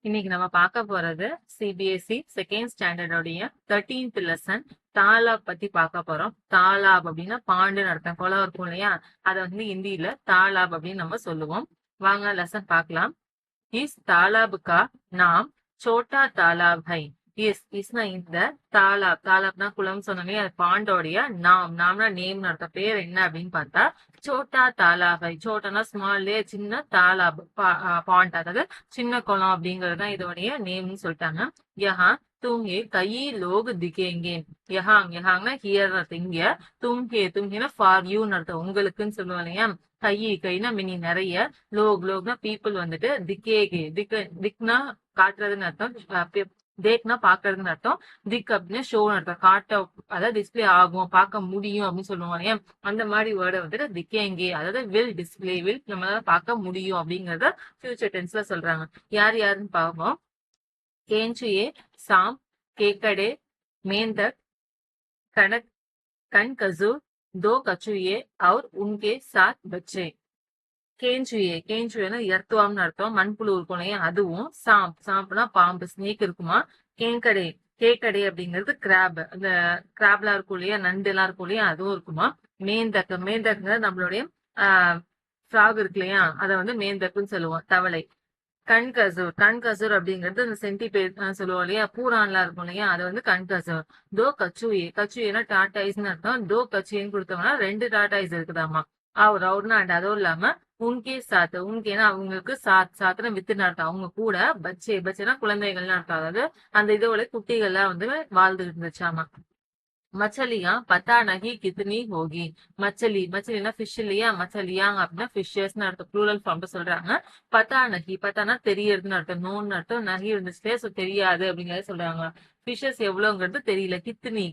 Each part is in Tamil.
இன்னைக்கு நம்ம பார்க்க போறது சிபிஎஸ்இ செகண்ட் ஸ்டாண்டர்டோடைய 13th லெசன் தாலாப் பத்தி பார்க்க போறோம். தாலாப் அப்படின்னா பாண்டுன்னு அர்த்தம். குளம் இருக்கும் இல்லையா, அதை வந்து ஹிந்தியில தாலாப் அப்படின்னு நம்ம சொல்லுவோம். வாங்க லெசன் பார்க்கலாம். இஸ் தாலாப் கா நாம் சோட்டா தாலாப் ஹை. இஸ்னா இந்த தாலாப், தாலாப்னா குளம் சொன்னோமே, அது பாண்டோடைய நாம்னா நேம்னு அர்த்தம். பேர் என்ன அப்படின்னு பார்த்தா சோட்டா தாலாப் ஹை. சோட்டானா ஸ்மால்லே, சின்ன தாலாப் பாண்ட், அதாவது சின்ன குளம் அப்படிங்கறதுதான் இதோடைய நேம்னு சொல்லிட்டாங்க. யஹா தும்ஹே கயி லோக் திகேங்கே. யஹாங்னா ஹியர் அர்த்தம். இங்க தும்ஹேனா ஃபார் யூன்னு அர்த்தம், உங்களுக்குன்னு சொல்லுவோம் இல்லையா. கைனா மினி நிறைய, லோக்னா பீப்புள் வந்துட்டு, திக்னா காட்டுறதுன்னு அர்த்தம், தேக்னா பாக்குறதுன்னு அர்த்தம், திக் அப்படின்னு ஷோன்னு அர்த்தம், காட்ட, அதாவது டிஸ்பிளே ஆகும், பார்க்க முடியும் அப்படின்னு சொல்லுவோம் இல்லையா. அந்த மாதிரி வேர்டை வந்துட்டு திக்கேங்கே, அதாவது வில் டிஸ்பிளே, வில் நம்மளால பார்க்க முடியும் அப்படிங்கறத ஃபியூச்சர் டென்ஸ்ல சொல்றாங்க. யார் யாருன்னு பார்ப்போம். கேஞ்சுயே, சாம், கேக்கடே, மேந்தக், கனக், கண் கசூர், दो कछुए और उनके साथ बच्चे. கேஞ்சுவேனா எர்த்துவாம்னு அர்த்தம், மண்புழு இருக்கும் இல்லையா அதுவும். சாம்ப்னா பாம்பு, ஸ்னேக் இருக்குமா. கேங்கடே, கேக்கடே அப்படிங்கிறது கிராப், அந்த கிராப்லாம் இருக்கும் இல்லையா, நண்டு எல்லாம் இருக்கும் இல்லையா, அதுவும் இருக்குமா. மேந்தக்குங்கிறது நம்மளுடைய ஃப்ராக் இருக்கு இல்லையா, அதை வந்து மேந்தக்குன்னு சொல்லுவோம், தவளை. கண்கசூர் அப்படிங்கிறது இந்த சென்டிபேட் சொல்லுவோம் இல்லையா, பூரான்லாம் இருக்கும் இல்லையா, அது வந்து கண்கசூர். தோ கச்சுஏனா டாட்டாய்ஸ்னு அர்த்தம். தோ கச்சுன்னு கொடுத்தோம்னா 2 டாட்டாய்ஸ் இருக்குதாமா. ரவுட்னா அண்ட் அதுவும் இல்லாம உன்கே உன்கேனா அவங்களுக்கு சாத்துனா வித்துன்னு அர்த்தம், அவங்க கூட. பச்சேனா குழந்தைகள்னு அர்த்தம், அதாவது அந்த இதோட குட்டிகள்லாம் வந்து வாழ்ந்துட்டு இருந்துச்சாமா. மச்சலியா பத்தா நகி கித்னி ஹோகி. மச்சலினா ஃபிஷ் இல்லையா, மச்சலியாங் அப்படின்னா ஃபிஷர்ஸ்னு அர்த்தம், ப்ளூரல் ஃபார்ம் சொல்றாங்க. பத்தானா தெரியறதுன்னு அர்த்தம், நோன்னு அர்த்தம், நகி இருந்துச்சுலே சோ தெரியாது அப்படிங்கறத சொல்றாங்க. ஃபிஷஸ் எவ்வளவுங்கிறது தெரியல. கித்னி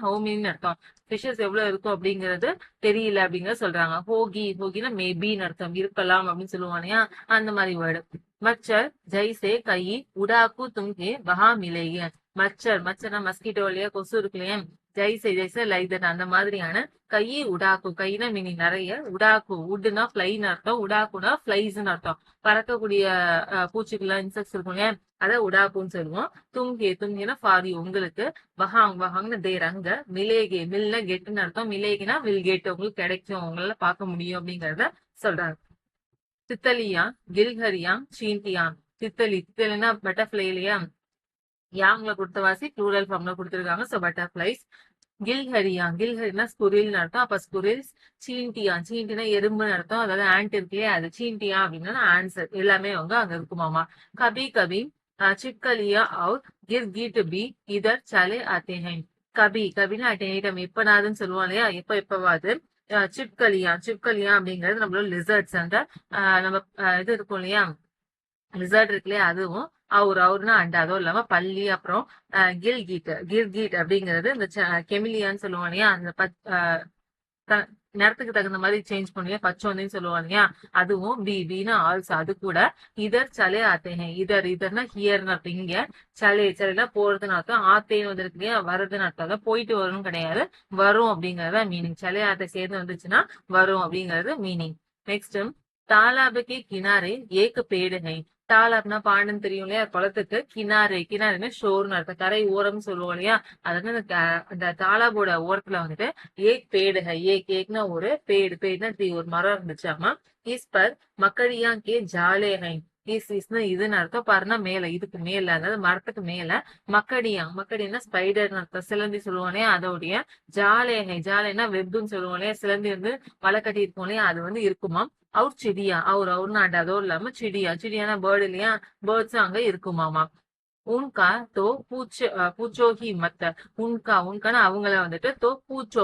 ஹோமின்னு அர்த்தம், ஃபிஷஸ் எவ்வளவு இருக்கும் அப்படிங்கிறது தெரியல அப்படிங்கறத சொல்றாங்க. ஹோகினா மேபின்னு அர்த்தம், இருக்கலாம் அப்படின்னு சொல்லுவானியா, அந்த மாதிரி வேர்டு. மச்சர் ஜெய்சே கை உடாக்கு தும்கே வஹா மிலேயே. மச்சர்னா மஸ்கிட்டோ இல்லையா, கொசு இருக்கு இல்லையா. ஜெய்சே லைதன் அந்த மாதிரியான. கையை உடாக்கு, கைனா மீனிங் நிறைய, உடாக்கு உட்னா ஃபிளைன்னு அர்த்தம், உடாக்குனா ஃபிளைஸ்ன்னு அர்த்தம், பறக்கக்கூடிய பூச்சிகள் இன்செக்ட்ஸ் இருக்கும் இல்லையா, அதை உடாக்குன்னு சொல்லுவோம். தும்கேனா ஃபாரி உங்களுக்கு. வஹாங்னு தேர் அங்க. மில்னா கெட்டுன்னு அர்த்தம், மிலேகினா வில் கெட், உங்களுக்கு கிடைக்கும், உங்களால பார்க்க முடியும் அப்படிங்கறத சொல்றாங்க. தித்தலியா கில்ஹரியா சீன்டியா. தித்தலினா பட்டர்ஃபிளை இல்லையா, யாங்ல கொடுத்த வாசி ப்ளூரல் ஃபார்ம்ல கொடுத்திருக்காங்க, சோ பட்டர்ஃபிளைஸ். கில்ஹரினா ஸ்குரில்னு அர்த்தம், அப்ப ஸ்குரில்ஸ். சீன்டினா எறும்புன்னு அர்த்தம், அதாவது ஆண்ட் இருக்குல்லையே அது. சீன்டியா அப்படின்னா ஆன்சர் எல்லாமே அவங்க அங்க இருக்குமாமா. கபி கபி சிப்கலியா அவுர் கிர்கிட் பி இதர் சலே ஆத்தே ஹை. கபினா அட் எனி டைம், எப்பனாதுன்னு சொல்லுவோம் இல்லையா, எப்பவாது. சிப்கலியா அப்படிங்கிறது நம்மளோட லிசர்ட்ஸ், அந்த நம்ம இது இருக்கும் இல்லையா, லிசர்ட் இருக்குல்லையா அதுவும். அவர்னா அண்ட் அதுவும் இல்லாம பள்ளி. அப்புறம் கிர்கீட் அப்படிங்கிறது இந்த கெமிலியான்னு சொல்லுவோம் இல்லையா, அந்த நேரத்துக்கு தகுந்த மாதிரி சேஞ்ச் பண்ணுவேன், பச்சோந்தின்னு சொல்லுவாங்க இல்லையா, அதுவும். பினா ஆல்சோ, அது கூட. இதர் சலே ஆத்தேங்க, இதர்னா ஹியர்னு அர்த்தம், இங்க. சலேனா போறதுன்னு அர்த்தம், ஆத்தேன்னு வந்து இருக்கு இல்லையா, வருதுன்னு அர்த்தம், அதான் போயிட்டு வரணும் கிடையாது, வரும் அப்படிங்கறத மீனிங். சலே ஆத்தை சேர்ந்து வந்துச்சுன்னா வரும் அப்படிங்கறது மீனிங். நெக்ஸ்ட், தாலாபுக்கு கினாரே ஏக்கு பேடு ஹை. தாலாப்னா பாண்டுன்னு தெரியும் இல்லையா, குளத்துக்கு. கினாரேனா ஷோர்னு அர்த்தம், கரை ஓரம்னு சொல்லுவோம் இல்லையா, அதாவது அந்த தாலாபோட ஓரத்துல வந்துட்டு ஏக் பேடு ஹை. ஏக்னா ஒரு பேடுனா ஒரு மரம் இருந்துச்சாமா. இஸ் பர் மக்கடியா கே ஜாலே ஹை. இஸ்னா இதுன்னு அர்த்தம், பர்னா மேல, இதுக்கு மேல, அதாவது மரத்துக்கு மேல. மக்கடினா ஸ்பைடர்னு அர்த்தம், சிலந்தி சொல்லுவோம் இல்லையா அதோடைய. ஜாலேனா வெப்னு சொல்லுவோம் இல்லையா, சிலந்தி வந்து வலை கட்டி இருக்கும் இல்லையா, அது வந்து இருக்குமா. அவுர் சிடியா, அவர்னா அதுவும் இல்லாம சிடியானா பேர்டு இல்லையா, பேர்ட்ஸ் அங்க இருக்குமாமா. உன்கா தோ பூச்சோஹி மத்த. உன்கானா அவங்கள வந்துட்டு, தோ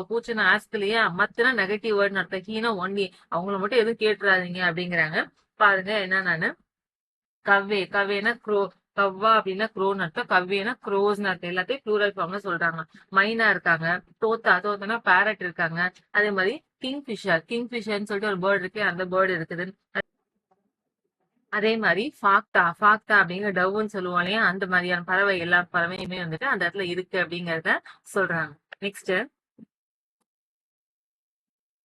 பூச்சுன்னா ஆஸ்க் இல்லையா, மத்தனா நெகட்டிவ் வேர்ட்னு அர்த்தம், ஹீனா ஒன்லி, அவங்கள மட்டும் எதுவும் கேட்டுறாதீங்க அப்படிங்கிறாங்க. பாருங்க என்ன நானு. கவ்வேனா க்ரோ. கவ்வா அப்படின்னா க்ரோன்னு அர்த்தம், கவ்வேனா க்ரோஸ்னு அர்த்தம், எல்லாத்தையும் ப்ளூரல் ஃபார்ம்ல சொல்றாங்க. மைனா இருக்காங்க. தோத்தானா பேரட் இருக்காங்க. அதே மாதிரி கிங்ஃபிஷர்னு சொல்லிட்டு ஒரு பேர்டு இருக்கு, அந்த பேர்டு இருக்குது. அதே மாதிரி ஃபாக்டா அப்படிங்கிற டவ்னு சொல்லுவோம் இல்லையா, அந்த மாதிரியான பறவை, எல்லா பறவையுமே வந்துட்டு அந்த இடத்துல இருக்கு அப்படிங்கறத சொல்றாங்க. நெக்ஸ்ட்,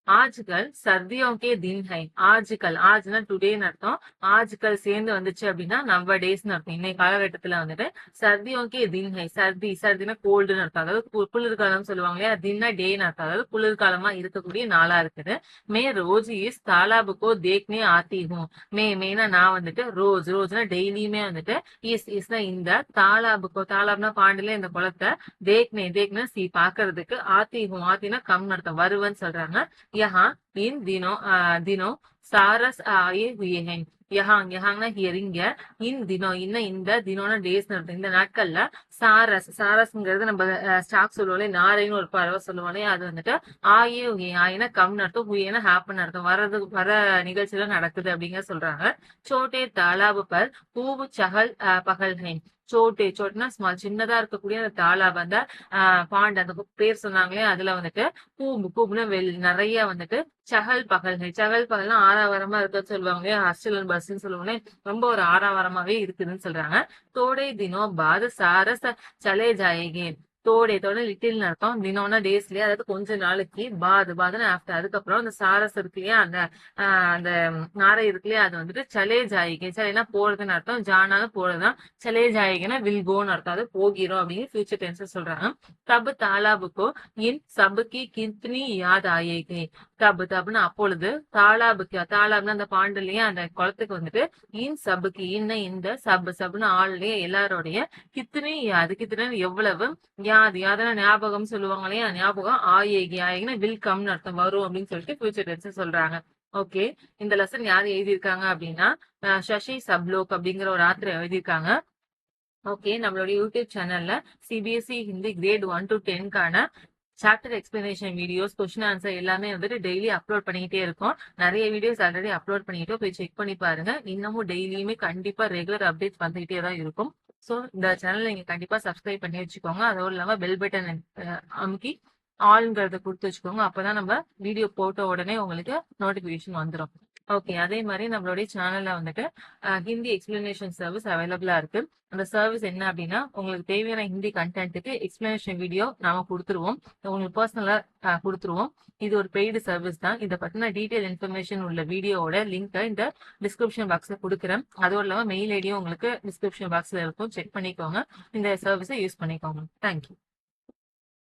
ஆஜ்கல் சர்தியோं के दिन है ஆஜ்கல் ஆஜ்னா டுடேன்னு அர்த்தம் ஆஜ்கல் சேர்ந்து வந்துச்சு அப்படின்னா நவ டேஸ்னு அர்த்தம் இன்னைக்கு காலகட்டத்துல வந்துட்டு சர்தியோं के दिन है சர்தி சர்தினா கோல்டுன்னு அர்த்தம் அதாவது குளிர்காலம் சொல்லுவாங்க இல்லையா தின்னா டேன்னு அர்த்தம் அதாவது குளிர்காலமா இருக்கக்கூடிய நாளா இருக்குது மே ரோஜ் இஸ் தாலாபுக்கோ தேக்னே ஆத்தி ஹூ மேனா நான் வந்துட்டு ரோஜ்னா டெய்லியுமே வந்துட்டு இஸ்னா இந்த தாலாபுனா பாண்டில இந்த குளத்தை தேக்னே சி பாக்குறதுக்கு ஆத்தி ஹூ ஆத்தினா கம் அர்த்தம் வருவன்னு சொல்றாங்க यहाँ इन दिनों सारस आए हुए हैं யஹாங்னா ஹியரிங்க இந்த தினோன டேஸ் இந்த நாட்கள்ல சாரஸ்ங்கிறது நம்ம ஸ்டாக் சொல்லுவோம்ல நாரைன்னு ஒரு பறவை சொல்லுவோம்ல அது வந்துட்டு ஆயினா கம் அர்த்தம் ஹுயேனா ஹாப்பன் அர்த்தம் வர நிகழ்ச்சியில நடக்குது அப்படிங்க சொல்றாங்க சோட்டே தாலாபு பர் பூவு சகல் பகல்ஹைன் சோட்டுனா ஸ்மால் சின்னதா இருக்கக்கூடிய அந்த தாலாப் அந்த பாண்ட் அந்த பேர் சொன்னாங்களே அதுல வந்துட்டு கூம்புன்னு நிறைய வந்துட்டு சகல் பகல்னா ஆறாவரமா இருக்குன்னு சொல்லுவாங்க ஹாஸ்டல் பஸ்ன்னு சொல்லுவாங்க ரொம்ப ஒரு ஆறாவரமாவே இருக்குதுன்னு சொல்றாங்க தோடை தினம் பாத சாரஸ் சலே ஜாயேகே தோட லிட்டில் அர்த்தம் தினம்னா டேஸ்லயே அதாவது கொஞ்ச நாளைக்கு பாதுன்னு ஆஃப்டர் அதுக்கப்புறம் அந்த சாரஸ் இருக்கு இல்லையா அந்த நாரை இருக்கு இல்லையா அது வந்துட்டு சலே ஜாயிகே சலேனா போறதுன்னு அர்த்தம் ஜானாலும் போறதுதான் சலே ஜாயிகேனா வில் கோன்னு அர்த்தம் அது போகிறோம் அப்படின்னு ஃபியூச்சர் டென்ஸ் சொல்றாங்க தபு தாலாபுக்கோ இன் சபுக்கு கித்னி யாத் ஆயேகே தபுன்னு அப்பொழுது தாலாப்னா அந்த பாண்டுலயே அந்த குளத்துக்கு வந்துட்டு இன் சபுக்கு இந்த சபுன்னு ஆள்லயே எல்லாரோடைய கித்தனை எவ்வளவு யாதனா ஞாபகம் சொல்லுவாங்க இல்லையா ஞாபகம் ஆயேகினா வில் கம்னு அர்த்தம் வரும் அப்படின்னு சொல்லிட்டு ஃபியூச்சர் டென்ஸ் சொல்றாங்க ஓகே இந்த லெசன் யாரு எழுதியிருக்காங்க அப்படின்னா சசி சப்லோக் அப்படிங்கிற ஒரு ஆத்திரை எழுதியிருக்காங்க ஓகே நம்மளுடைய யூடியூப் சேனல்ல சிபிஎஸ்இ ஹிந்தி கிரேட் 1 to 10க்கான chapter explanation videos question answer எல்லாமே வந்துட்டு டெய்லி அப்லோட் பண்ணிக்கிட்டே இருக்கும் நிறைய வீடியோஸ் ஆல்ரெடி அப்லோட் பண்ணிட்டோம் போய் செக் பண்ணி பாருங்க இன்னமும் டெய்லியுமே கண்டிப்பா ரெகுலர் அப்டேட்ஸ் வந்துகிட்டே தான் இருக்கும் ஸோ இந்த சேனல் நீங்க கண்டிப்பா சப்ஸ்கிரைப் பண்ணி வச்சுக்கோங்க அதோடு இல்லாம பெல் பட்டன் அமுக்கி ஆல்ங்கிறத கொடுத்து வச்சுக்கோங்க அப்பதான் நம்ம வீடியோ போட்ட உடனே உங்களுக்கு நோட்டிபிகேஷன் வந்துடும் ஓகே அதே மாதிரி நம்மளுடைய சேனல்ல வந்துட்டு ஹிந்தி எக்ஸ்பிளனேஷன் சர்வீஸ் அவைலபிளா இருக்கு அந்த சர்வீஸ் என்ன அப்படின்னா உங்களுக்கு தேவையான ஹிந்தி கண்டென்ட்டுக்கு எக்ஸ்பிளனேஷன் வீடியோ நாம கொடுத்துருவோம் உங்களுக்கு பர்சனலா கொடுத்துருவோம் இது ஒரு பெய்டு சர்வீஸ் தான் இதை பத்தின டீடைல் இன்ஃபர்மேஷன் உள்ள வீடியோவோட லிங்க் இந்த டிஸ்கிரிப்ஷன் பாக்ஸ்ல கொடுக்குறேன் அதோட இல்லாம மெயில் ஐடியும் உங்களுக்கு டிஸ்கிரிப்ஷன் பாக்ஸ்ல இருக்கும் செக் பண்ணிக்கோங்க இந்த சர்வீஸை யூஸ் பண்ணிக்கோங்க தேங்க்யூ